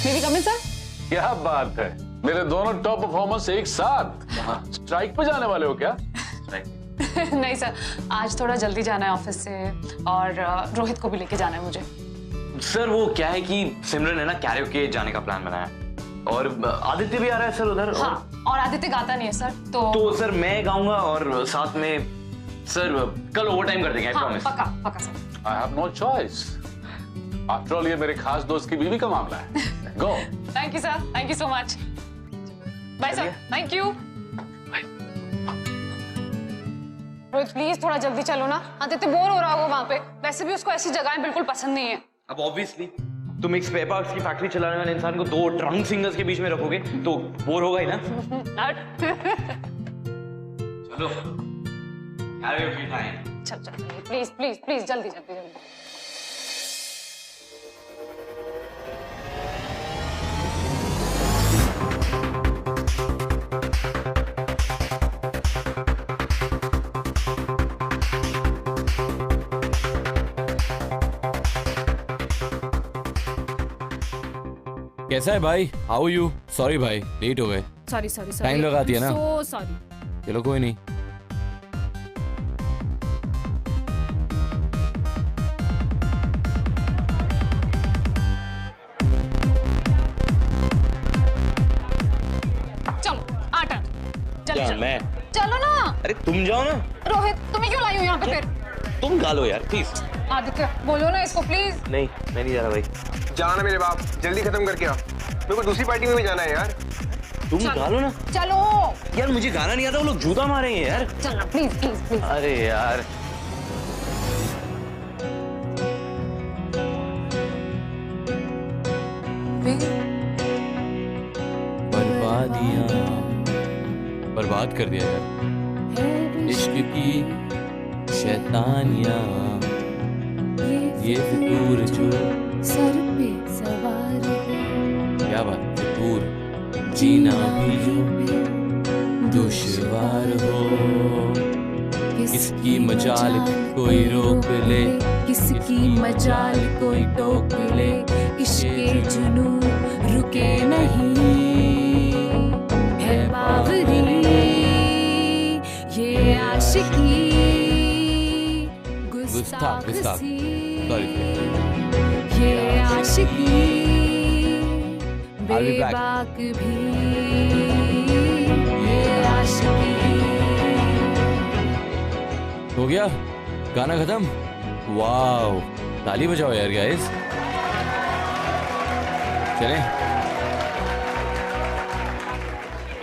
May we come in, sir? क्या बात है, मेरे दोनों टॉप परफॉर्मर्स एक साथ स्ट्राइक पे जाने वाले हो क्या? नहीं सर, आज थोड़ा जल्दी जाना है ऑफिस से और रोहित को भी लेके जाना है मुझे। सर वो क्या है कि सिमरन है ना कैरियोके जाने का प्लान बनाया और आदित्य भी आ रहा है सर उधर। हाँ, और आदित्य गाता नहीं है सर, तो सर मैं गाऊंगा और साथ में सर कल ओवर टाइम कर देंगे। हाँ, पक्का पक्का sir. I have no choice. After all, ये मेरे खास दोस्त की बीवी का मामला है। Go. Thank you sir, thank you so much. Bye sir, thank you. Rohit please थोड़ा जल्दी चलो ना, आदित्य बोर हो रहा होगा वहाँ पे। वैसे भी उसको ऐसी जगहें बिल्कुल पसंद नहीं है। अब ऑब्वियसली तुम एक स्पेयर पार्ट्स की फैक्ट्री चलाने वाले इंसान को दो ड्रंक सिंगर्स के बीच में रखोगे तो बोर होगा ही ना। चलो कैरियोके टाइम। चल प्लीज प्लीज प्लीज जल्दी जल्दी जल्दी। कैसा है भाई? How you? सॉरी भाई लेट हो गए। सॉरी टाइम लगा दिया ना। So sorry. चलो कोई नहीं। चलो आटा जल्दी चलो। मैं चलो ना। अरे तुम जाओ ना। रोहित तुम्हें क्यों लाई हो यहाँ पे फिर? तुम गा लो यार प्लीज। आदित्य बोलो ना इसको प्लीज। नहीं मैं नहीं जा रहा भाई। जाना मेरे बाप, जल्दी खत्म करके आ। मेरे को दूसरी पार्टी में भी जाना है यार। तुम गा लो ना। चलो यार मुझे गाना नहीं आता, वो लोग जूता मारेंगे यार। चलना प्लीज प्लीज प्लीज। अरे यार बर्बादियां बर्बाद कर दिया यार। इश्क की शैतानियां ये फितूर जो सर पे सवार है। क्या बात, फितूर जीना भी जो दुश्वार हो। किसकी मजाल कोई रोक ले, किसकी मजाल कोई टोक ले। इश्के जुनू रुके नहीं है बावरी, ये आशिकी गुस्ताख गुस्ताखी। सॉरी। ये आशिकी I'll be back. बेबाक भी, ये आशिकी। हो गया गाना खत्म? वाओ, ताली बजाओ यार गाइस। चलें?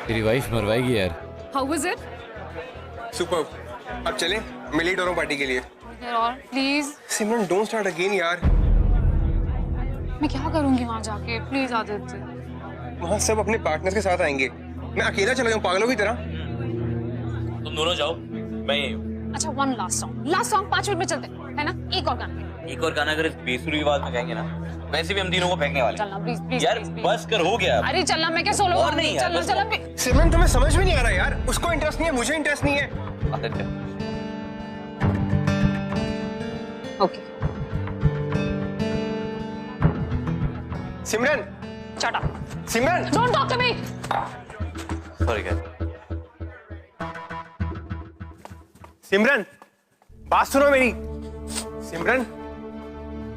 तेरी वाइफ मरवाएगी यार। How was it? सुपर। अब चलें, मैं लेट हो रहा हूँ पार्टी के लिए। यार please. Simran don't start again यार। मैं क्या करूंगी वहाँ जाके? प्लीज आदित्य। वहाँ सब अपने पार्टनर्स के साथ आएंगे, मैं अकेला चला जाऊँ पागलों की तरह? तुम दोनों जाओ, मैं यहीं हूँ। अच्छा वन लास्ट सॉन्ग 5 मिनट में चलते है ना? एक और गाना। एक और गाना अगर इस बेसुरी आवाज में गाएंगे ना, वैसे भी हम तीनों को फेंकने वाले। चलना प्लीज प्लीज यार बस कर, हो गया। अरे चलना, मैं क्या सोलो और नहीं यार, चलना। सिमरन तुम्हें समझ में नहीं आ रहा यार, उसको इंटरेस्ट नहीं है, मुझे इंटरेस्ट नहीं है। Aditya okay Simran shut up. Simran don't talk to me. Sorry guys. Simran बात सुनो मेरी। सिमरन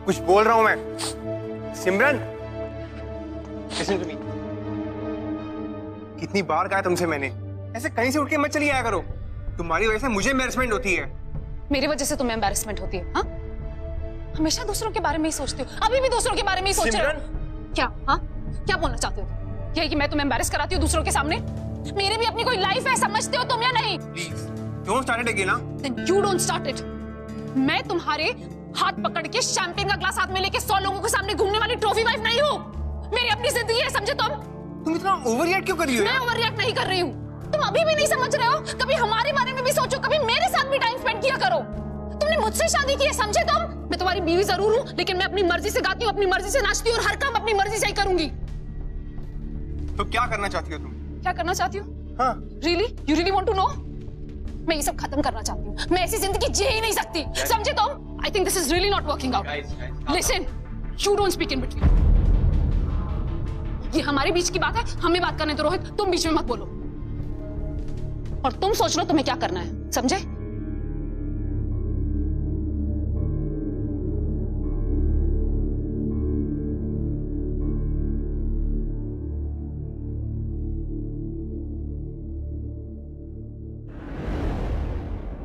कुछ बोल रहा हूं मैं। Simran listen to me. कितनी बार कहा तुमसे मैंने, ऐसे कहीं से उठ के मत चली आया करो। तुम्हारी वजह से मुझे एम्बैरेसमेंट होती है। मेरी वजह से तुम्हें एम्बैरेसमेंट होती है? हाँ, हमेशा दूसरों के बारे में ही सोचते हो, अभी भी दूसरों के बारे में ही सोच रहे हो। क्या? हाँ, क्या बोलना चाहते हो? यही कि मैं तुम्हें एम्बैरेस कराती हूँ दूसरों के सामने? मेरी भी अपनी कोई लाइफ है, समझते हो तुम या नहीं? Please don't start it again. Then you don't start it. मैं तुम्हारे हाथ पकड़ के शैंपेन का ग्लास हाथ में लेके 100 लोगों के सामने घूमने वाली ट्रॉफी वाइफ नहीं हूँ। मेरी अपनी जिंदगी है, समझे तुम इतना ओवर रिएक्ट क्यों कर रही हो? मैं ओवर रिएक्ट नहीं कर रही हूँ। तुम अभी भी नहीं समझ रहे हो? कभी हमारे बारे में भी सोचो, कभी मेरे साथ भी टाइम स्पेंड किया करो। तुमने मुझसे शादी की है, समझे तुम? मैं तुम्हारी बीवी जरूर हूँ, लेकिन मैं अपनी मर्जी से गाती हूँ, अपनी मर्जी से नाचती हूँ और हर काम अपनी मर्जी से ही करूंगी। तो क्या करना चाहती हो तुम? क्या करना चाहती हूँ? हाँ। Really? You really want to know? मैं ये सब खत्म करना चाहती हूँ। मैं ऐसी जिंदगी जी ही नहीं सकती, समझे तुम? I think this is really not working out. Listen, you don't speak in between. ये हमारे बीच की बात है, हमें बात करने दो रोहित, तुम बीच में मत बोलो। और तुम सोच लो तुम्हें क्या करना है, समझे?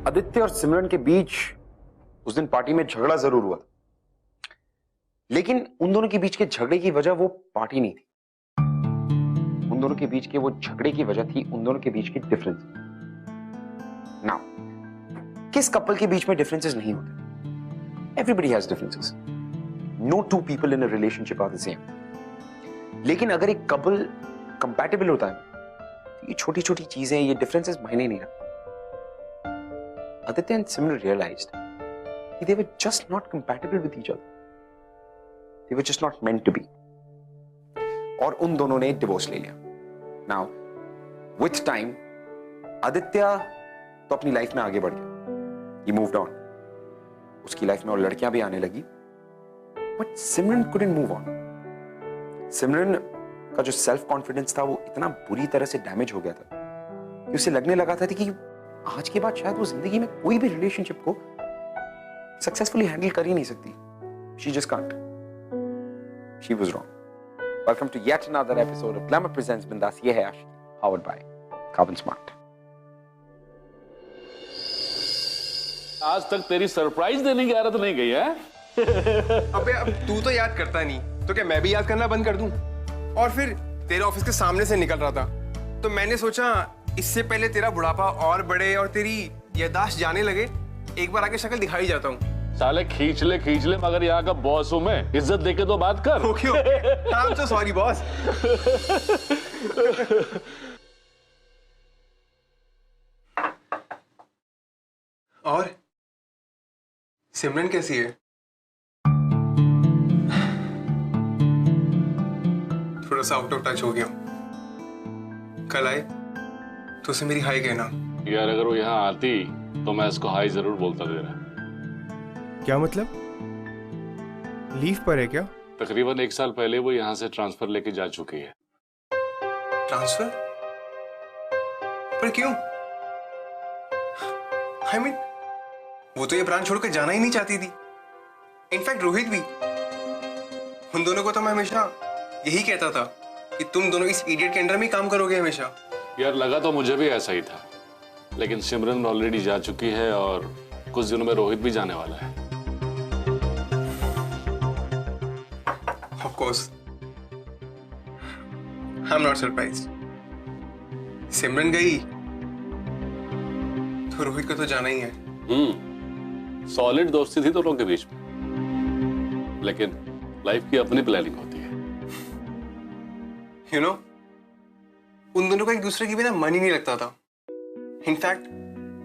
आदित्य और सिमरन के बीच उस दिन पार्टी में झगड़ा जरूर हुआ, लेकिन उन दोनों के बीच के झगड़े की वजह वो पार्टी नहीं थी। उन दोनों के बीच के वो झगड़े की वजह थी उन दोनों के बीच की डिफरेंस। नाउ, किस कपल के बीच में डिफरेंसेस नहीं होते? Everybody has differences. No two people in a relationship are the same. लेकिन अगर एक कपल कंपैटिबल होता है तो ये छोटी छोटी चीजें, ये डिफरेंसेस मायने नहीं रखते। Aditya and Simran realized that they were just not compatible with each other. They were just not meant to be. और उन दोनों ने डिवोर्स ले लिया। Now, with time, आदित्य तो अपनी लाइफ में आगे बढ़ गया। He moved on. उसकी लाइफ में और लड़कियां भी आने लगी। But Simran couldn't move on. सिमरन का जो सेल्फ कॉन्फिडेंस था वो इतना बुरी तरह से डैमेज हो गया था कि उसे लगने लगा था कि आज के बाद शायद वो जिंदगी में कोई भी रिलेशनशिप को सक्सेसफुली हैंडल कर ही नहीं सकती। She just can't. She was wrong. Welcome to yet another episode of Glamour Presents Bindas. ये है आशिकी, powered by Carbon Smart. आज तक तेरी सरप्राइज देने की आदत नहीं गई है? अबे अब तू तो याद करता नहीं, तो क्या मैं भी याद करना बंद कर दूं? और फिर तेरे ऑफिस के सामने से निकल रहा था, तो मैंने सोचा इससे पहले तेरा बुढ़ापा और बढ़े और तेरी याददाश्त जाने लगे, एक बार आके शक्ल दिखाई जाता हूँ। साले खींच ले मगर यहाँ का बॉस हूँ मैं, इज्जत देके तो बात कर। Okay I'm so sorry boss. और सिमरन कैसी है? थोड़ा सा आउट ऑफ टच हो गया। कल आए तो उसे मेरी हाई कहना। यार अगर वो यहाँ आती तो मैं इसको हाई जरूर बोलता दे रहा। क्या मतलब? लीव पर है क्या? तकरीबन 1 साल पहले वो यहाँ से ट्रांसफर लेके जा चुकी है। ट्रांसफर? पर क्यों? I mean, वो तो ये ब्रांच छोड़कर जाना ही नहीं चाहती थी। इनफैक्ट रोहित भी। उन दोनों को तो मैं हमेशा यही कहता था कि तुम दोनों इस इडियट के अंडर में काम करोगे हमेशा। यार लगा तो मुझे भी ऐसा ही था, लेकिन सिमरन ऑलरेडी जा चुकी है और कुछ दिनों में रोहित भी जाने वाला है। Of course, I'm not surprised. सिमरन गई तो रोहित को तो जाना ही है। सॉलिड दोस्ती थी दोनों के बीच में, लेकिन लाइफ की अपनी प्लानिंग होती है। You know, उन दोनों का एक दूसरे के बिना मन ही नहीं लगता था। इनफैक्ट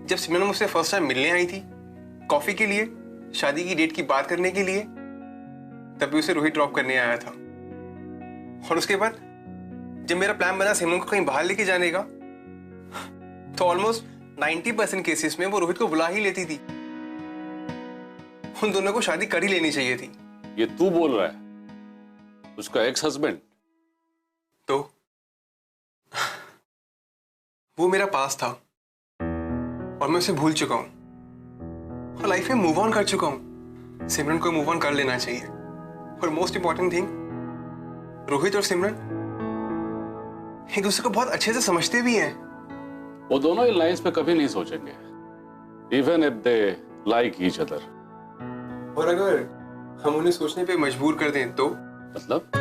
जब सिमरन मुझसे फर्स्ट टाइम मिलने आई थी कॉफी के लिए, शादी की डेट की बात करने के लिए, तभी उसे रोहित ड्रॉप करने आया था। और उसके बाद जब मेरा प्लान बना सिमरन को कहीं बाहर लेके जाने का, तो ऑलमोस्ट 90% केसेस में वो रोहित को बुला ही लेती थी। उन दोनों को शादी कर ही लेनी चाहिए थी। ये तू बोल रहा है? उसका एक्स हस्बैंड? तो वो मेरा पास था और मैं उसे भूल चुका हूं और लाइफ में मूव ऑन कर चुका हूं। सिमरन को मूव ऑन कर लेना चाहिए। और मोस्ट इंपॉर्टेंट थिंग, रोहित और सिमरन एक दूसरे को बहुत अच्छे से समझते भी हैं। वो दोनों इन लाइन्स पे कभी नहीं सोचेंगे, even if they like each other. और अगर हम उन्हें सोचने पे मजबूर कर दें तो? मतलब?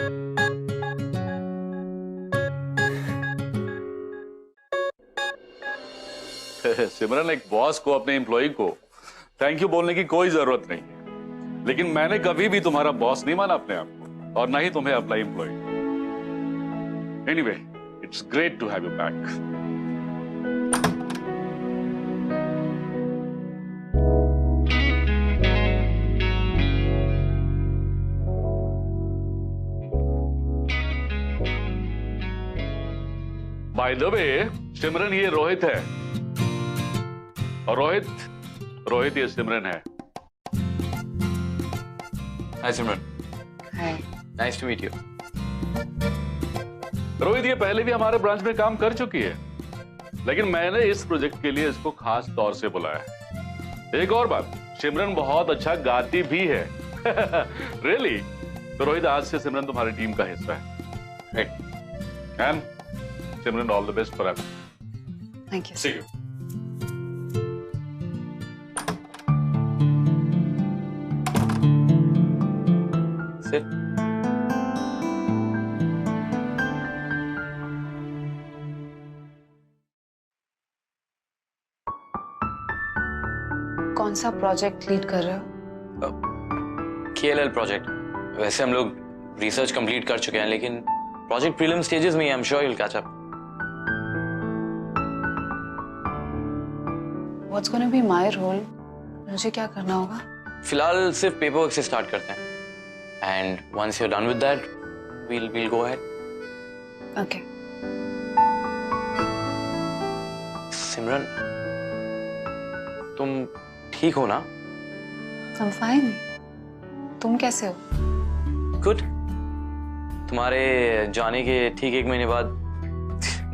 सिमरन, एक बॉस को अपने एम्प्लॉय को थैंक यू बोलने की कोई जरूरत नहीं है, लेकिन मैंने कभी भी तुम्हारा बॉस नहीं माना अपने आप को, और ना ही तुम्हें अपना employ. Anyway, it's great to have you back. By the way, Simran ये रोहित है, और रोहित ये सिमरन है। Hi Simran. Hi. Nice to meet you. Rohit ये पहले भी हमारे ब्रांच में काम कर चुकी है, लेकिन मैंने इस प्रोजेक्ट के लिए इसको खास तौर से बुलाया है। एक और बात, सिमरन बहुत अच्छा गाती भी है। रियली? तो रोहित आज से सिमरन तुम्हारी टीम का हिस्सा है। And Simran, all the best for everything. Thank you. See you. Sir कौन सा प्रोजेक्ट लीड कर रहे हो? KLL project. वैसे हम लोग रिसर्च कंप्लीट कर चुके हैं, लेकिन प्रोजेक्ट प्रीलिम स्टेजेस में ही। I am sure you will catch up. What's going to be my role? मुझे क्या करना होगा? फिलहाल सिर्फ पेपर वर्क से स्टार्ट करते हैं, and once you are done with that we'll go ahead. Okay. Simran, तुम ठीक हो ना? I'm fine. तुम कैसे हो? गुड। तुम्हारे जाने के ठीक 1 महीने बाद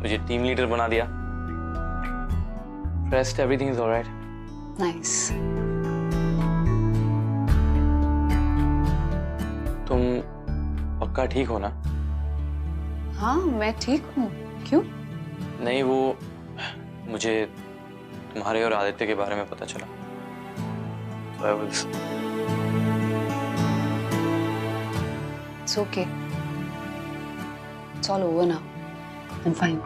मुझे टीम लीडर बना दिया। Rest everything is alright. Nice. तुम पक्का ठीक हो ना? हाँ, मैं ठीक हूँ। क्यों? नहीं, वो मुझे तुम्हारे और आदित्य के बारे में पता चला। So I was... It's okay. It's all over now. I'm fine.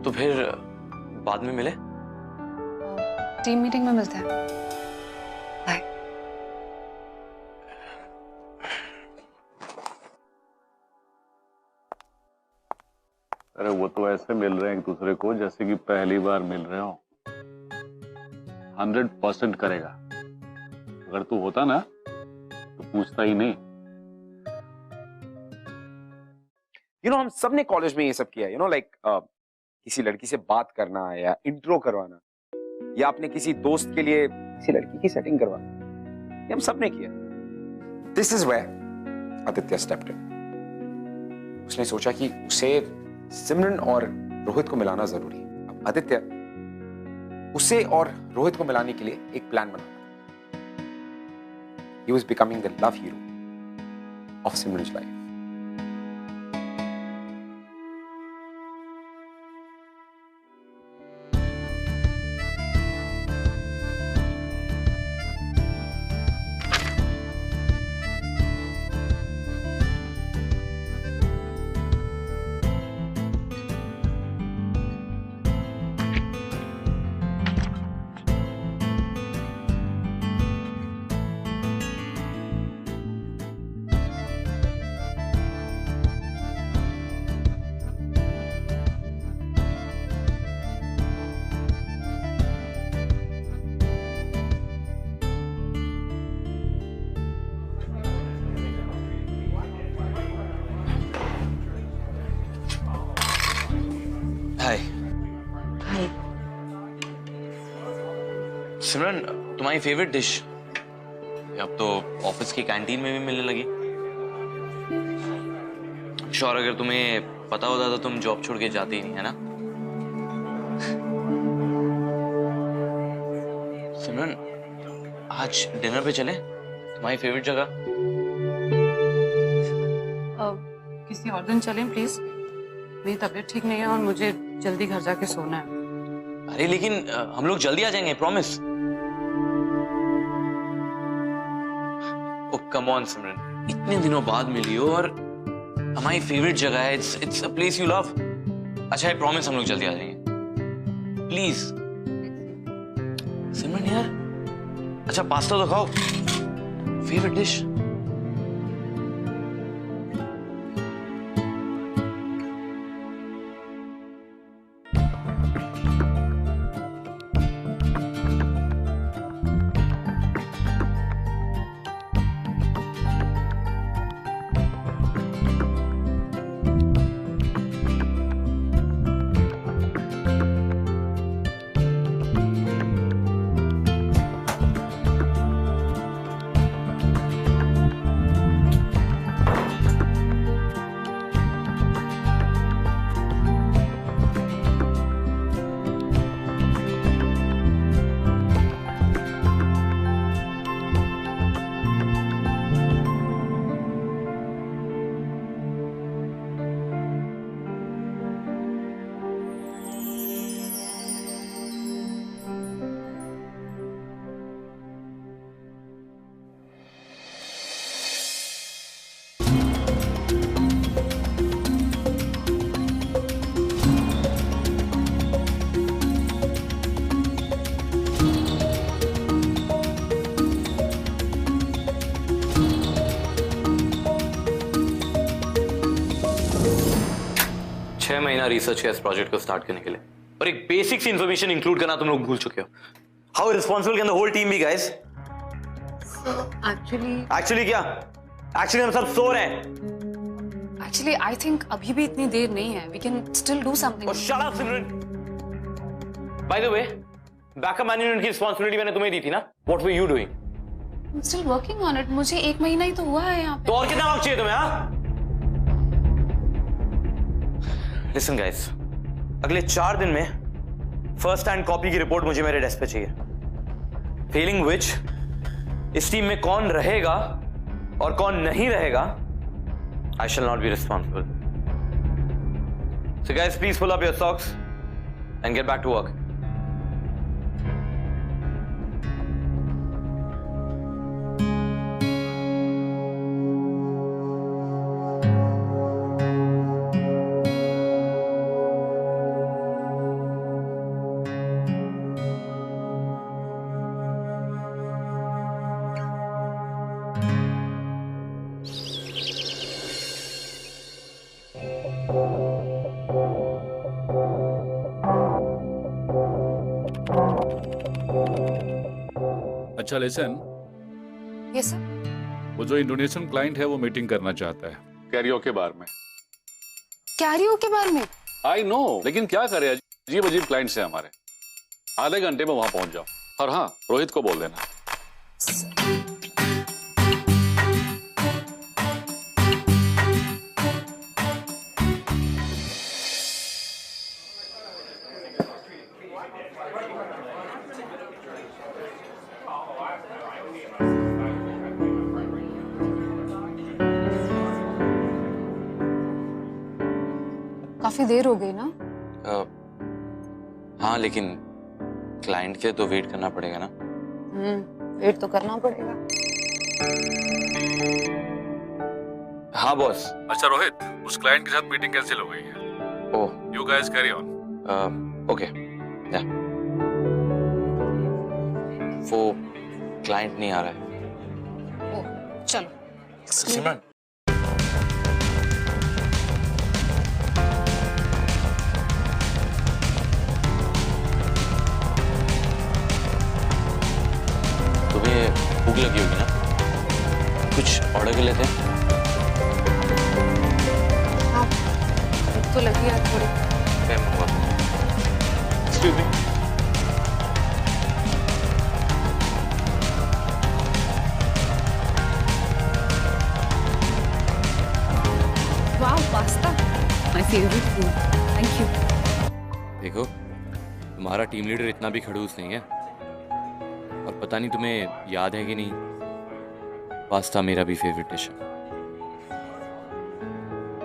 तो फिर बाद में मिले? टीम मीटिंग में मिलते हैं। बाय। अरे वो तो ऐसे मिल रहे हैं एक दूसरे को जैसे कि पहली बार मिल रहे हो। 100% करेगा। अगर तू होता ना तो पूछता ही नहीं। हम सबने कॉलेज में ये सब किया, लाइक किसी लड़की से बात करना या इंट्रो करवाना, या अपने किसी दोस्त के लिए किसी लड़की की सेटिंग करवाना, ये हम सबने किया। This is where Aditya stepped in. उसने सोचा कि उसे सिमरन और रोहित को मिलाना जरूरी है। अब आदित्य उसे और रोहित को मिलाने के लिए एक प्लान बना। He was becoming the love hero of Simran's life. हाय। हाय। सिमरन, तुम्हारी फेवरेट डिश अब तो ऑफिस की कैंटीन में भी मिलने लगी। श्योर अगर तुम्हें पता होता तो तुम जॉब छोड़ के जाती ही नहीं, है ना? सिमरन, आज डिनर पे चले? तुम्हारी फेवरेट जगह। किसी और दिन चलें प्लीज। मेरी तबीयत ठीक नहीं है और मुझे जल्दी घर जाके सोना है। अरे लेकिन हम लोग जल्दी आ जाएंगे, प्रॉमिस। ओ कम ऑन सिमरन, इतने दिनों बाद मिली हो और हमारी फेवरेट जगह है। It's a place you love. अच्छा, आई प्रॉमिस हम लोग जल्दी आ जाएंगे, प्लीज। सिमरन यार, अच्छा पास्ता तो खाओ, फेवरेट डिश। महीना रिसर्च किया इस प्रोजेक्ट को स्टार्ट करने के लिए, और एक बेसिक सी इंफॉर्मेशन इंक्लूड करना तुम लोग भूल चुके हो। How responsible can the whole team be guys? Actually क्या? एक्चुअली हम सब सो रहे हैं। एक्चुअली आई थिंक अभी भी इतनी देर नहीं है, we can still do something. Shut up Simran. By the way, backup management की रिस्पांसिबिलिटी मैंने तुम्हें दी थी ना? What were you doing? I am still working on it. मुझे 1 महीना ही तो हुआ है यहाँ पे। तो और कितना वक्त चाहिए तुम्हें? हाँ, लिसन गाइस, अगले 4 दिन में फर्स्ट हैंड कॉपी की रिपोर्ट मुझे मेरे डेस्क पे चाहिए। फेलिंग विच इस टीम में कौन रहेगा और कौन नहीं रहेगा, I shall not be responsible. So guys, please pull up your socks and get back to work. अच्छा लिसन, यस सर। वो जो इंडोनेशियन क्लाइंट है वो मीटिंग करना चाहता है कैरियो के बारे में। कैरियो के बारे में? आई नो, लेकिन क्या करे, अजीब अजीब क्लाइंट्स हैं हमारे। आधे घंटे में वहां पहुंच जाओ। और हाँ, रोहित को बोल देना। काफी देर हो गई ना? हाँ, लेकिन क्लाइंट के तो वेट करना पड़ेगा ना। वेट तो करना पड़ेगा। हाँ बॉस। अच्छा रोहित, उस क्लाइंट के साथ मीटिंग कैंसिल हो गई है। Oh, you guys carry on. Okay, या वो क्लाइंट नहीं आ रहा है। ओह, चलो। सिमरन, तुम्हें भूख लगी होगी ना? कुछ ऑर्डर कर लेते हैं? हाँ, भूख तो लगी है थोड़ी। मैं मंगवाता हूँ। Excuse me. वाह, pasta, my favourite food. Thank you. देखो, तुम्हारा टीम लीडर इतना भी खड़ूस नहीं है, और पता नहीं तुम्हें याद है कि नहीं, पास्ता मेरा भी फेवरेट डिश है।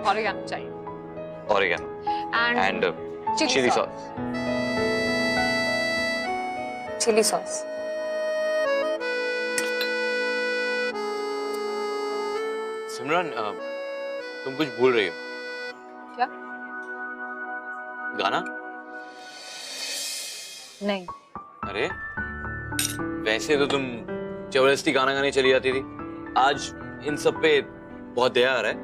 ऑरिगेनो चाहिए। Oregano and chilli sauce. Chilli sauce. Simran, तुम कुछ भूल रही हो। क्या? गाना? नहीं। अरे, वैसे तो तुम जबरदस्ती गाना गाने चली जाती थी, आज इन सब पे बहुत दया आ रहा है।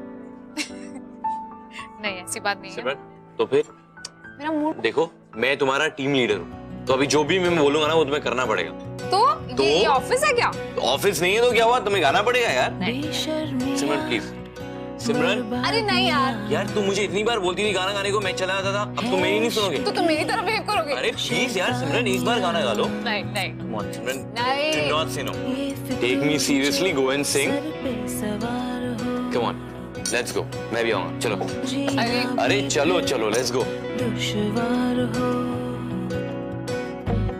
नहीं, ऐसी बात नहीं है। सिमरन, तो फिर मेरा मूड। देखो, मैं तुम्हारा टीम लीडर हूँ, तो अभी जो भी मैं बोलूंगा ना वो तुम्हें करना पड़ेगा। तो ये ऑफिस है क्या? तो ऑफिस नहीं है तो क्या हुआ, तुम्हें गाना पड़ेगा यार। सिमरन प्लीज। सिमरन, अरे नहीं यार। यार तू मुझे इतनी बार बोलती थी गाना गाने को, मैं चला जाता था, अब तुम मेरी नहीं सुनोगे। तो तुम मेरी तरफ बिहेव करोगे? अरे प्लीज यार सिमरन, एक बार गाना गा लो। नहीं नहीं। Come on, Simran. नहीं। Do not say no. Take me seriously. Go and sing. Come on, let's go. मैं भी आऊँगा. चलो. अरे चलो चलो, let's go. दुश्वार हो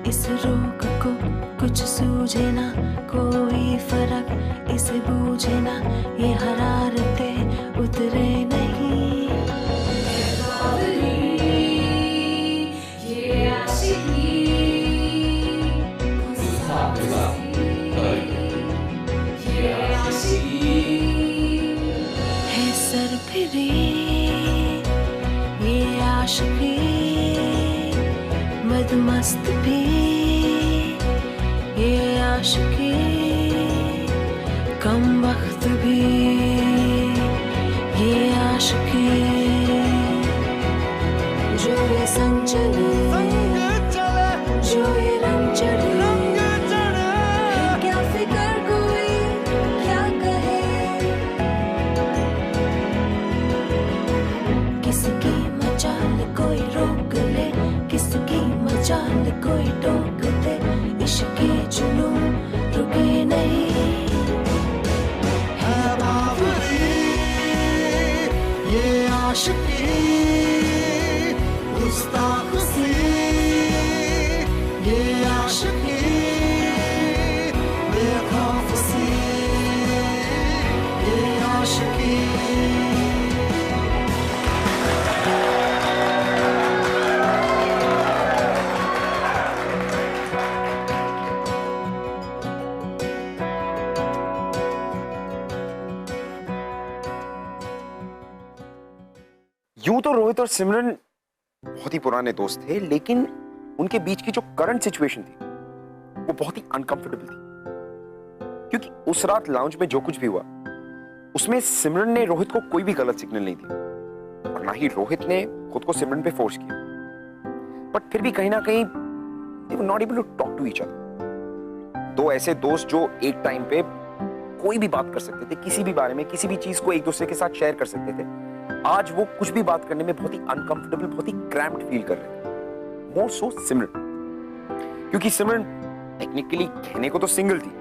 इस रोग को कुछ सूझे ना, कोई फर्क इसे बूझे ना, ये हरारतें उतरे नहीं। ये आशिकी है सरफिरी, ये आशिकी मदमस्त भी, ये आशिकी कम वक्त भी, ये आशिकी ये संग चले, जो ये रंग चढ़े, क्या फिक्र कोई क्या कहे, किसकी मचाल कोई रोक ले, किसकी मचाल कोई टोक दे, इश्क के जुनून रुके नहीं। है बावरी ये आशिकी, गुस्ताख सी ये आशिकी, बेखौफ सी ये आशिकी। यूं तो रोहित और सिमरन बहुत ही पुराने दोस्त थे, लेकिन उनके बीच की जो करंट सिचुएशन थी वो बहुत ही अनकंफर्टेबल थी, क्योंकि उस रात लाउंज में जो कुछ भी हुआ उसमें सिमरन ने रोहित को कोई भी गलत सिग्नल नहीं दिया और ना ही रोहित ने खुद को सिमरन पे फोर्स किया, बट फिर भी कहीं ना कहीं they were not able to talk to each other। दो ऐसे दोस्त जो एक टाइम पे कोई भी बात कर सकते थे, किसी भी बारे में, किसी भी चीज को एक दूसरे के साथ शेयर कर सकते थे, आज वो कुछ भी बात करने में बहुत ही अनकंफर्टेबल, बहुत ही क्रैम्प्ड फील कर रहे थे। मोर सो सिमरन, क्योंकि सिमरन टेक्निकली कहने को तो सिंगल थी,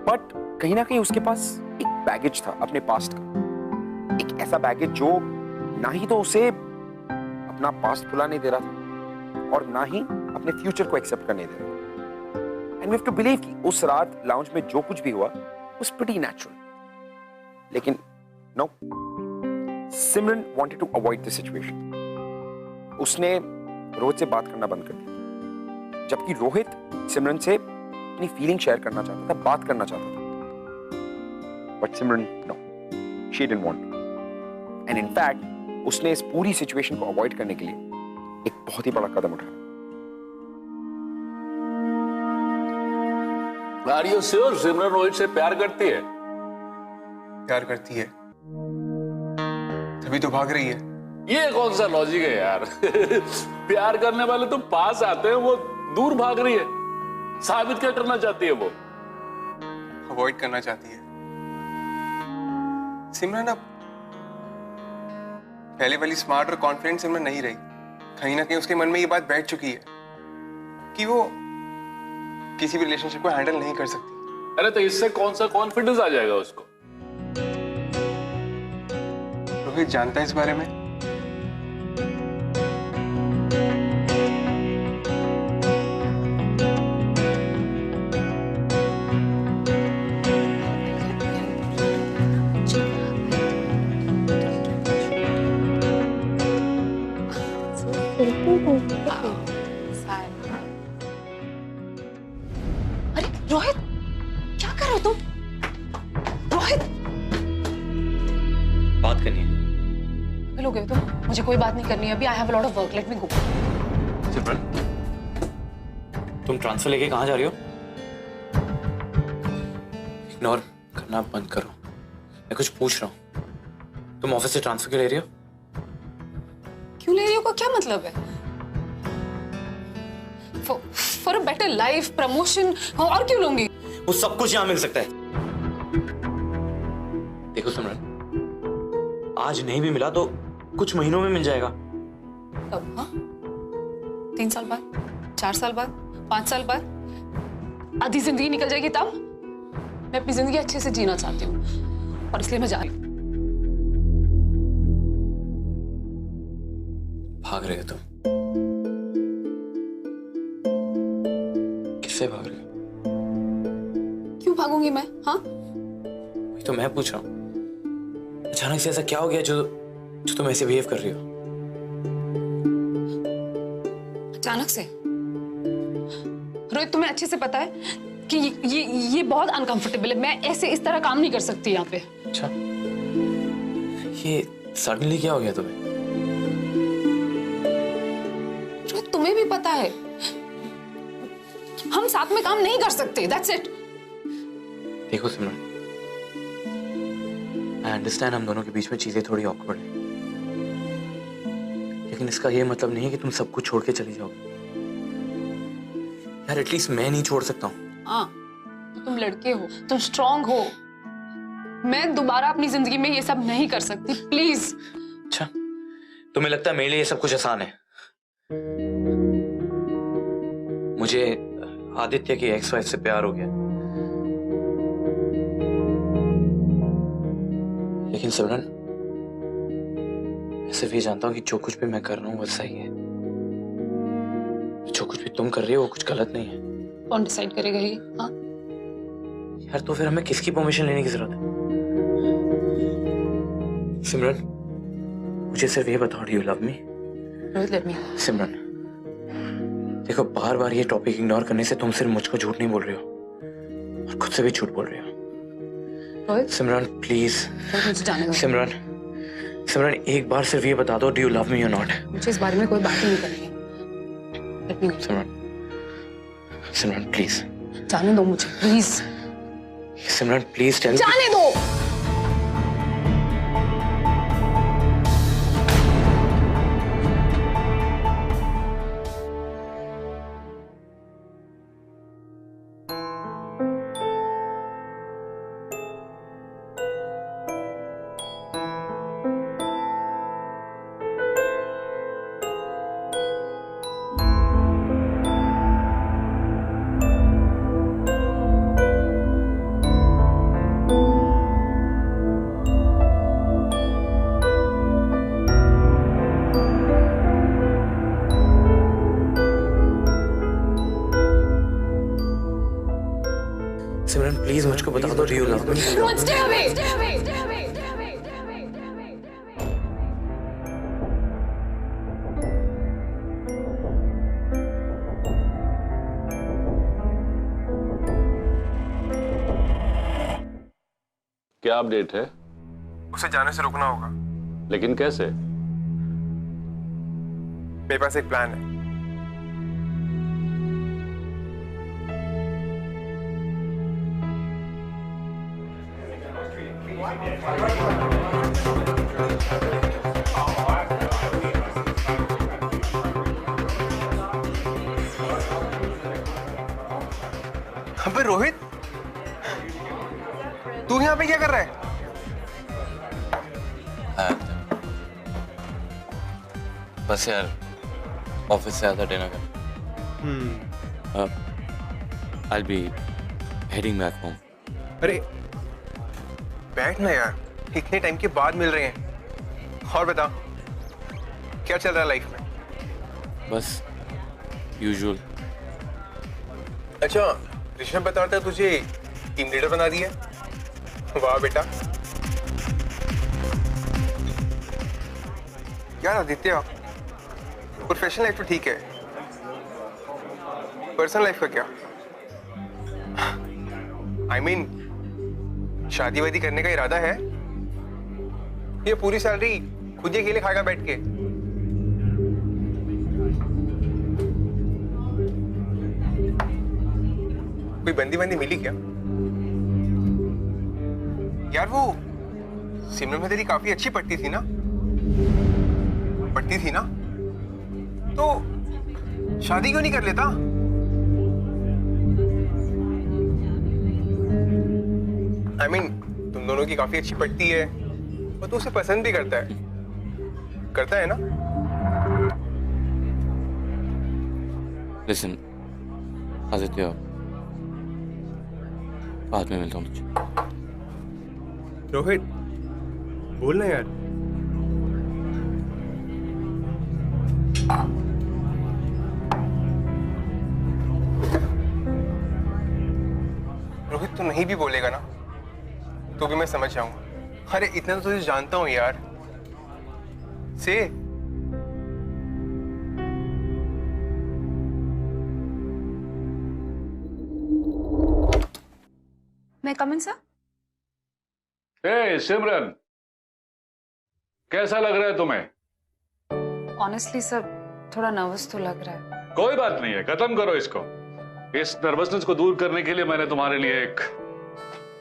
बट कहीं ना कहीं उसके पास एक बैगेज था अपने पास्ट का, एक ऐसा बैगेज जो ना ही तो उसे अपना पास्ट भुलाने दे रहा था और ना ही अपने फ्यूचर को एक्सेप्ट करने दे रहा था। And we have to believe कि उस रात लाउंज में जो कुछ भी हुआ was pretty natural, लेकिन no, Simran wanted to avoid the situation। उसने रोहित से बात करना बंद कर दिया, जबकि रोहित सिमरन से अपनी फीलिंग शेयर करना चाहता था, बात करना चाहता था, but Simran no, she didn't want to। and in fact उसने इस पूरी सिचुएशन को अवॉइड करने के लिए एक बहुत ही बड़ा कदम उठाया। Are you sure सिमरन रोहित से प्यार करती है? प्यार करती है तभी तो भाग रही है। ये कौन सा लॉजिक है यार? प्यार करने वाले तो पास आते हैं, वो दूर भाग रही है। साबित क्या करना चाहती है वो? अवॉइड करना चाहती है। सिमरन अब पहले वाली स्मार्ट और कॉन्फिडेंट सिमरन नहीं रही। कहीं ना कहीं उसके मन में ये बात बैठ चुकी है कि वो किसी भी रिलेशनशिप को हैंडल नहीं कर सकती। अरे तो इससे कौन सा कॉन्फिडेंस आ जाएगा उसको? रोहित जानता है इस बारे में। अरे रोहित, क्या कर रहे हो तुम? रोहित, बात करनी है। मिल हो गए तुम? मुझे कोई बात नहीं करनी है अभी। I have a lot of work, let me go. Simran, तुम ट्रांसफर लेके कहाँ जा रही हो? इग्नोर करना बंद करो, मैं कुछ पूछ रहा हूँ। तुम ऑफिस से ट्रांसफर क्यों ले रही हो? क्यों ले रही हो का क्या मतलब है? For a better life, promotion, और क्यों लूंगी? वो सब कुछ यहाँ मिल सकता है। देखो सिमरन, आज नहीं भी मिला तो कुछ महीनों में मिल जाएगा। कब? हाँ, 3 साल बाद, 4 साल बाद, 5 साल बाद, आधी जिंदगी निकल जाएगी तब। मैं अपनी जिंदगी अच्छे से जीना चाहती हूँ और इसलिए मैं जा रही हूँ। भाग रहे हो तुम? किससे भाग रहे हो? क्यों भागूंगी मैं? हाँ, वही तो मैं पूछ रहा हूँ। अचानक से ऐसा क्या हो गया जो तुम ऐसे बिहेव कर रही हो? अचानक से? रोहित, तुम्हें अच्छे से पता है कि ये बहुत अनकंफर्टेबल है। मैं ऐसे इस तरह काम नहीं कर सकती यहाँ पे। अच्छा, ये सडनली क्या हो गया तुम्हें? रोहित, तुम्हें भी पता है हम साथ में काम नहीं कर सकते। That's it. देखो सिमरन, आई अंडरस्टैंड हम दोनों के बीच में चीजें थोड़ी ऑकवर्ड है, लेकिन लेकिन इसका ये मतलब नहीं है कि तुम सब कुछ छोड़ के चली जाओगी। यार एटलीस्ट मैं नहीं छोड़ सकता हूँ। हाँ, तो तुम लड़के हो, तुम स्ट्रांग हो। मैं दोबारा अपनी जिंदगी में ये सब नहीं कर सकती, प्लीज। अच्छा, तुम्हें लगता है मेरे लिए ये सब कुछ आसान है? मुझे आदित्य की एक्स वाइफ से प्यार हो गया, लेकिन सिमरन मैं सिर्फ ये जानता हूँ कि जो कुछ भी मैं कर रहा हूँ वो सही है। जो कुछ भी तुम कर रही हो वो कुछ गलत नहीं है। कौन डिसाइड करेगा ये? हाँ? यार तो फिर हमें किसकी परमिशन लेने की जरूरत है? सिमरन मुझे सिर्फ ये बताओ, do you love me? Let me. Simran देखो, बार बार ये टॉपिक इग्नोर करने से तुम सिर्फ मुझको झूठ नहीं बोल रहे हो और खुद से भी झूठ बोल रहे हो। रोहित, सिमरन प्लीज। मुझे जाने दो। सिमरन, सिमरन एक बार सिर्फ ये बता दो, डू यू लव मी और नॉट? मुझे इस बारे में कोई बात ही नहीं करनी है। Late me. Simran, Simran please जाने दो मुझे, प्लीज। Simran please tell. जाने दो। सिमरन प्लीज मुझको बता दो, do you love me? Rohit, stay away. क्या अपडेट है? उसे जाने से रोकना होगा। लेकिन कैसे? मेरे पास एक प्लान है। अबे रोहित, तू यहाँ पे क्या कर रहा है? बस यार ऑफिस से आता डिनर कर। I'll be heading back home. अरे बैठ ना यार, इतने टाइम के बाद मिल रहे हैं। और बता, क्या चल रहा है लाइफ में? बस यूजुअल। अच्छा, ऋषभ बता रहा था तुझे टीम लीडर बना दिया। वाह बेटा। यार आदित्य, प्रोफेशनल लाइफ तो ठीक है, पर्सनल लाइफ का क्या? I mean, शादी वादी करने का इरादा है? ये पूरी सैलरी खुद ही अकेले खाएगा बैठ के? कोई बंदी मिली क्या? यार वो सिमरन में तेरी काफी अच्छी पट्टी थी ना? तो शादी क्यों नहीं कर लेता? I mean, तुम दोनों की काफी अच्छी पट्टी है और तू उसे पसंद भी करता है ना? Listen, आदित्य, बाद में मिलता हूँ तुझे। रोहित, बोल ना यार। रोहित, तू नहीं भी बोलेगा ना तो भी मैं समझ जाऊंगा। अरे इतना तो तुझे जानता हूं यार। से मैं कम इन सर? ए सिमरन, कैसा लग रहा है तुम्हें? ऑनेस्टली सर, थोड़ा नर्वस तो लग रहा है। कोई बात नहीं है, खत्म करो इसको। इस नर्वसनेस को दूर करने के लिए मैंने तुम्हारे लिए एक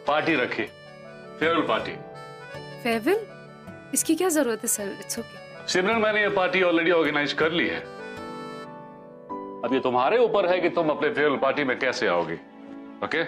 पार्टी रखी, फेयरवेल पार्टी। फेयरवेल? इसकी क्या जरूरत है सर? It's okay. सिमरन, मैंने ये पार्टी ऑलरेडी ऑर्गेनाइज कर ली है। अब ये तुम्हारे ऊपर है कि तुम अपने फेयरवेल पार्टी में कैसे आओगे। ओके?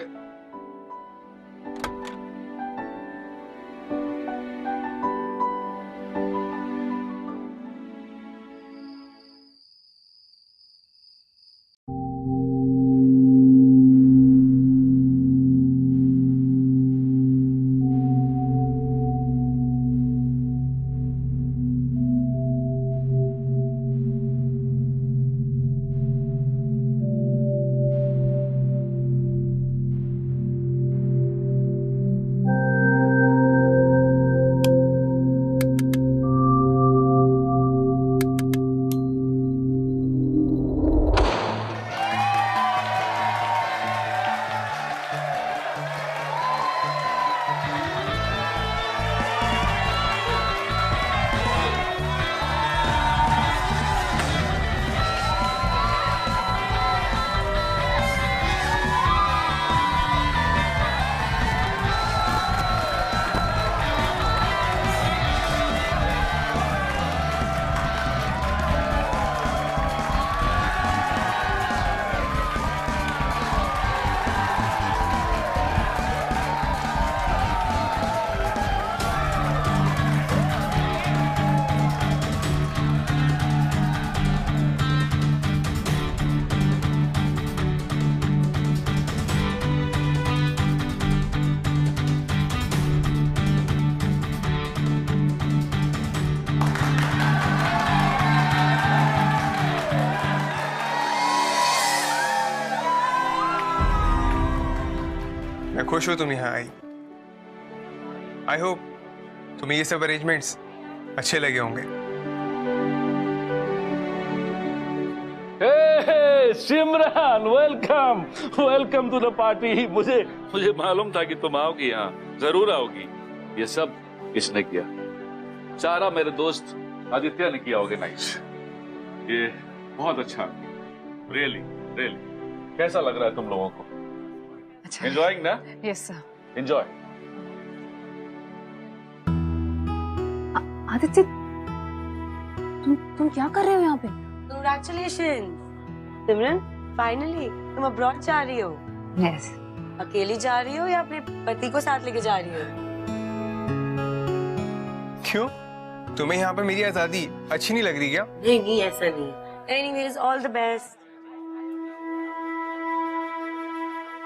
मैं खुश हूं तुम यहाँ आई। आई होप तुम्हें ये सब अरेंजमेंट्स अच्छे लगे होंगे। Hey, Simran, welcome welcome to the party. मुझे मालूम था कि तुम आओगी, यहाँ जरूर आओगी। ये सब किसने किया? सारा मेरे दोस्त आदित्य ने किया ऑर्गेनाइज। ये बहुत अच्छा, रियली रियली। कैसा लग रहा है तुम लोगों को? अच्छा। एंजॉयिंग ना? Yes sir. एंजॉय। आदित्य, तुम क्या कर रहे हो यहाँ पे? Congratulations, सिमरन, फाइनली तुम अब्रॉड जा रही हो। यस। अकेली जा रही हो या अपने पति को साथ लेके जा रही हो? क्यों? तुम्हें यहाँ पे मेरी आजादी अच्छी नहीं लग रही क्या? नहीं, ऐसा नहीं। Anyways, all the best.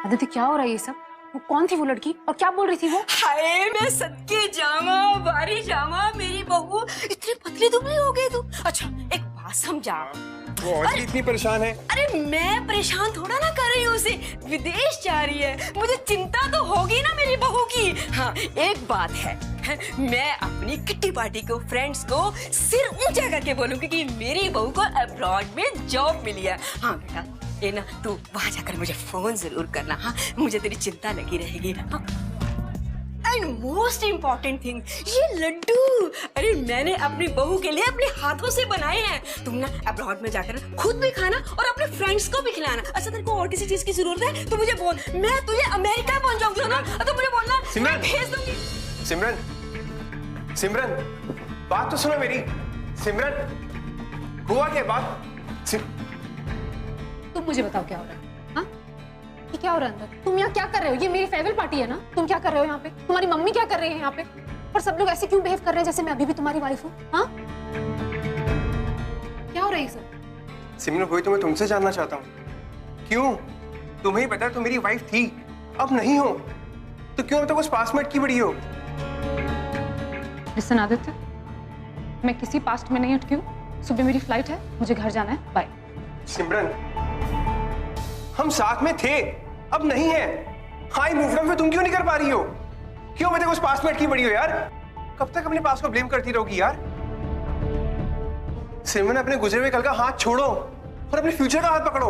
Aditya, क्या हो रहा है ये सब? वो कौन थी वो लड़की और क्या बोल रही थी वो? हाय, मैं सदके जामा, बारी जामा, मेरी बहू इतनी पतली दुबली हो गई तू। अच्छा, एक बात समझा। वो और भी इतनी परेशान है। अरे मैं परेशान थोड़ा ना कर रही हूँ उसे, विदेश जा रही है, मुझे चिंता तो होगी ना मेरी बहू की। हाँ, एक बात है, मैं अपनी किट्टी पार्टी को, फ्रेंड्स को सिर ऊंचा करके बोलूंगी कि मेरी बहू को अब्रॉड में जॉब मिली है। हाँ बेटा, ये ना तू वहां जाकर मुझे फोन जरूर करना। हाँ, मुझे तेरी चिंता लगी रहेगी। हाँ? एंड मोस्ट इम्पोर्टेंट थिंग, ये लड्डू, अरे मैंने अपनी बहू के लिए अपने हाथों से बनाए हैं। तुम ना अब्रॉड में जाकर खुद भी खाना और अपने फ्रेंड्स को भी खिलाना। अच्छा, तेरे को और किसी चीज की जरूरत है तो मुझे बोल, मैं तुझे अमेरिका पहुंच जाऊंगी ना, तो मुझे बोलना, मैं भेज दूंगी। सिमरन, बात तो सुनो मेरी। सिमरन, हुआ क्या बात? तुम मुझे बताओ क्या हो रहा है? हाँ, ये क्या हो रहा है अंदर? तुम यहाँ क्या कर रहे हो? ये मेरी फेयरवेल पार्टी है ना? तुम क्या कर रहे हो यहाँ पे? तुम्हारी मम्मी क्या कर रही है यहाँ पे? और सब लोग ऐसे क्यों बिहेव कर रहे हैं जैसे मैं अभी भी तुम्हारी वाइफ हूँ? हाँ, क्या हो रहा है ये सब? सिमरन, वही तो मैं तुमसे जानना चाहता हूँ। क्यों? तुम्हें ही पता है तुम मेरी वाइफ थी, अब नहीं हो, तो क्यों अब तक उस पासमेट की बड़ी हो? लिसन आदित्य, मैं किसी पास्ट में नहीं अटकी हूँ। सुबह मेरी फ्लाइट है, मुझे घर जाना है। बाय। सिमरन, हम साथ में थे, अब नहीं है। हाई मूवमेंट में तुम क्यों नहीं कर पा रही हो? क्यों मैं उस पासमेट की बड़ी हो यार? कब तक अपने पास को ब्लेम करती रहोगी यार? सिमरन, अपने गुजरे हुए कल का हाथ छोड़ो और अपने फ्यूचर का हाथ पकड़ो।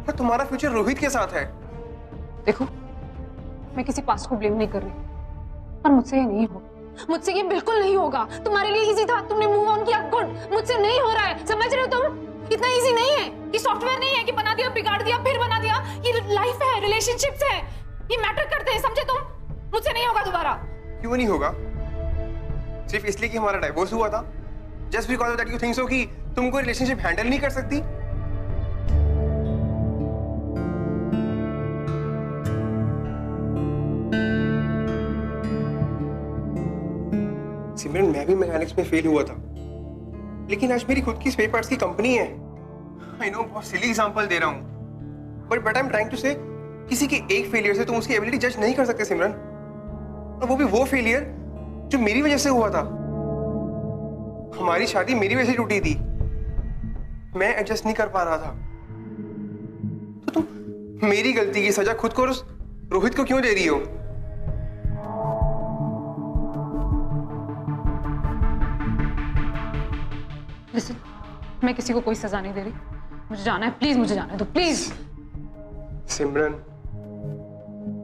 और तुम्हारा फ्यूचर रोहित के साथ है। देखो, मैं किसी पास्ट को ब्लेम नहीं कर रही, पर मुझसे ये नहीं होगा। मुझसे ये बिल्कुल नहीं होगा। तुम्हारे लिए इजी था, तुमने मूव ऑन किया, गुड। मुझसे नहीं हो रहा है, समझ रहे हो तुम? इतना इजी नहीं है। ये सॉफ्टवेयर नहीं है कि बना दिया, बिगाड़ दिया, फिर बना दिया। ये लाइफ है, रिलेशनशिप्स है, ये मैटर करते हैं, समझे तुम? मुझसे नहीं होगा दोबारा। क्यों नहीं होगा? सिर्फ इसलिए कि हमारा डाइवोर्स हुआ था? Just because of that you think so कि तुम कोई रिलेशनशिप हैंडल नहीं कर सकती? सिमरन, मैं भी मैकेनिक्स में फेल हुआ था, लेकिन आज मेरी खुद की स्पेयर पार्ट्स की कंपनी है। आई नो, बहुत सिली एग्जांपल दे रहा हूं, but I am trying to say किसी के एक फेलियर से तुम उसकी एबिलिटी जज नहीं कर सकते सिमरन, और वो भी वो फेलियर जो मेरी वजह से हुआ था। हमारी शादी मेरी वजह से टूटी थी, मैं एडजस्ट नहीं कर पा रहा था, तो तुम मेरी गलती की सजा खुद को और उस रोहित को क्यों दे रही हो? लिसन, मैं किसी को कोई सजा नहीं दे रही, मुझे जाना है, प्लीज मुझे जाना है, तो प्लीज। सिमरन,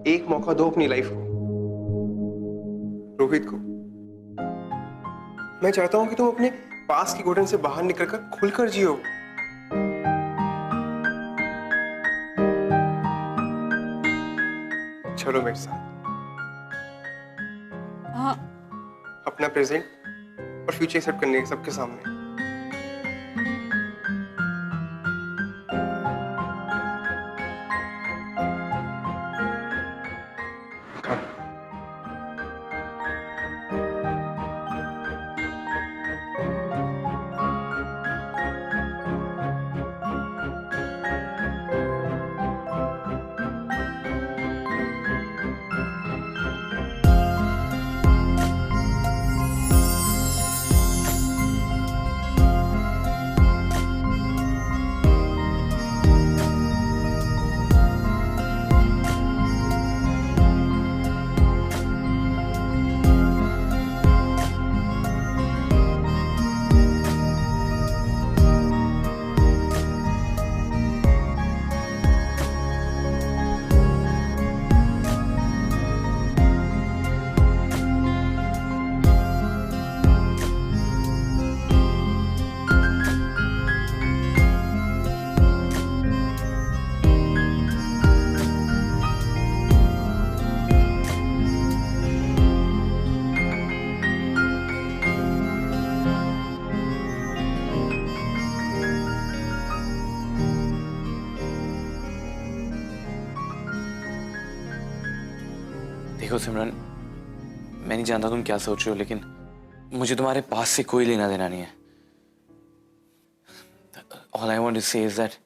एक मौका दो अपनी लाइफ को, रोहित को। मैं चाहता हूं कि तुम अपने पास की घुटन से बाहर निकलकर खुलकर जियो। चलो मेरे साथ। हाँ। अपना प्रेजेंट और फ्यूचर एक्सेप्ट करने के सबके सामने। देखो सिमरन, मैं नहीं जानता तुम क्या सोच रहे हो, लेकिन मुझे तुम्हारे पास से कोई लेना देना नहीं है। All I want to say is that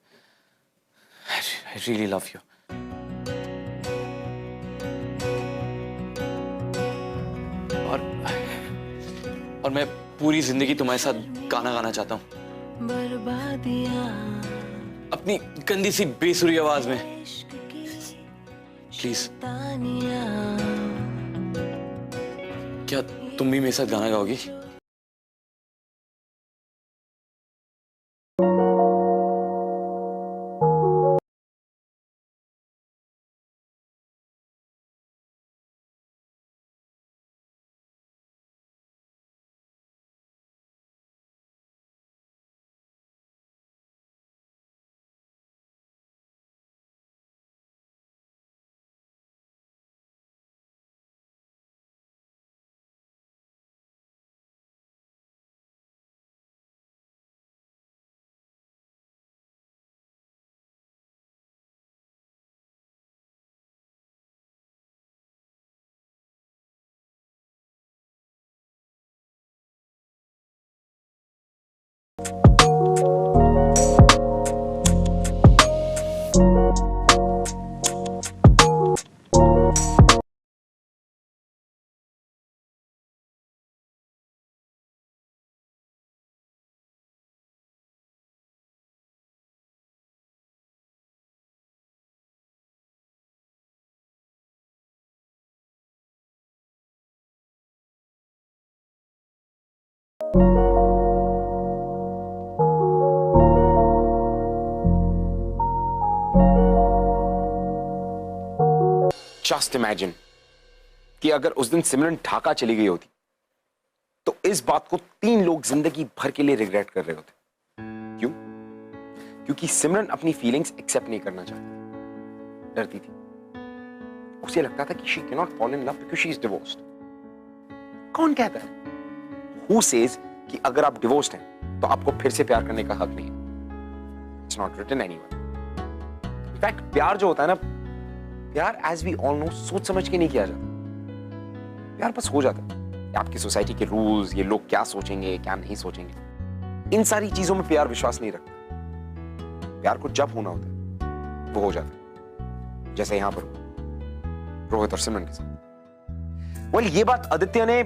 I really love you. और मैं पूरी जिंदगी तुम्हारे साथ गाना गाना चाहता हूँ, अपनी गंदी सी बेसुरी आवाज में। प्लीज, क्या तुम भी मेरे साथ गाना गाओगी? जस्ट इमेजिन कि अगर उस दिन सिमरन ढाका चली गई होती तो इस बात को 3 लोग जिंदगी भर के लिए रिग्रेट कर रहे होते। क्यों? क्योंकि सिमरन अपनी फीलिंग्स एक्सेप्ट नहीं करना चाहती, डरती थी। उसे लगता था कि she can not fall in love because she is divorced. कौन कहता है हु सेज कि अगर आप डिवोर्स्ड हैं तो आपको फिर से प्यार करने का हक नहीं है? It's not written anywhere. In fact प्यार जो होता है ना, प्यार एज वी ऑल नो सोच समझ के नहीं किया जाता। प्यार बस हो जाता है। आपकी सोसाइटी के रूल्स, ये लोग क्या सोचेंगे क्या नहीं सोचेंगे, इन सारी चीजों में प्यार विश्वास नहीं रखता। प्यार को जब होना होता है वो हो जाता है, जैसे यहां पर रोहित और सिमरन के साथ। वेल, ये बात आदित्य ने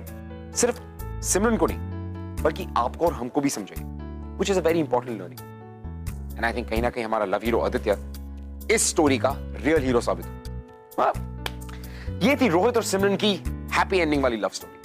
सिर्फ सिमरन को नहीं बल्कि आपको और हमको भी समझाई, which is a very important learning. And I think कहीं ना कहीं हमारा लव हीरो आदित्य इस स्टोरी का रियल हीरो साबित हुआ। ये थी रोहित और सिमरन की हैप्पी एंडिंग वाली लव स्टोरी।